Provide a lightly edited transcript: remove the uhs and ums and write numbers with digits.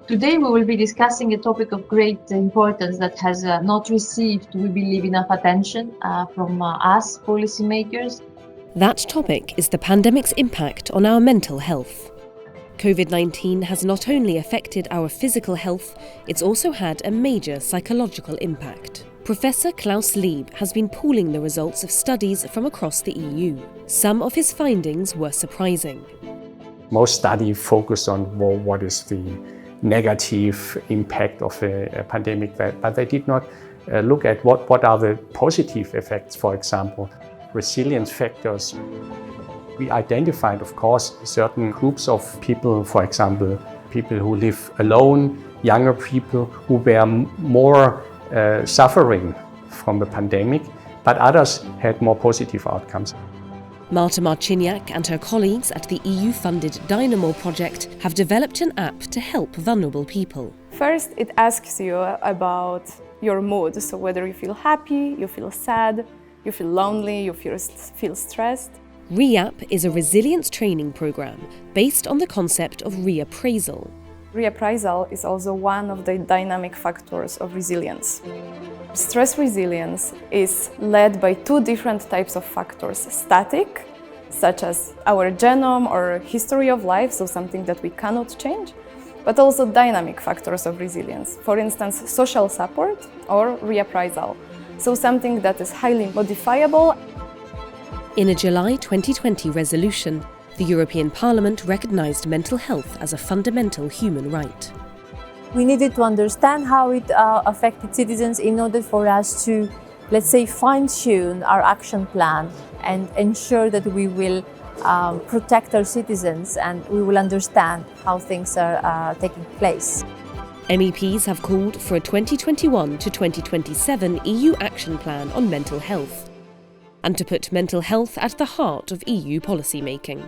Today we will be discussing a topic of great importance that has not received, we believe, enough attention from us policymakers. That topic is the pandemic's impact on our mental health. COVID-19 has not only affected our physical health, it's also had a major psychological impact. Professor Klaus Lieb has been pooling the results of studies from across the EU. Some of his findings were surprising. Most studies focused on what is the negative impact of a pandemic, but they did not look at what are the positive effects, for example, resilience factors. We identified, of course, certain groups of people, for example, people who live alone, younger people who were more suffering from the pandemic, but others had more positive outcomes. Marta Marchiniak and her colleagues at the EU-funded Dynamo project have developed an app to help vulnerable people. First, it asks you about your mood, so whether you feel happy, you feel sad, you feel lonely, you feel stressed. ReApp is a resilience training program based on the concept of reappraisal. Reappraisal is also one of the dynamic factors of resilience. Stress resilience is led by two different types of factors: static, such as our genome or history of life, so something that we cannot change, but also dynamic factors of resilience, for instance, social support or reappraisal, so something that is highly modifiable. In a July 2020 resolution, the European Parliament recognised mental health as a fundamental human right. We needed to understand how it affected citizens in order for us to, let's say, fine-tune our action plan and ensure that we will protect our citizens and we will understand how things are taking place. MEPs have called for a 2021 to 2027 EU action plan on mental health, and to put mental health at the heart of EU policymaking.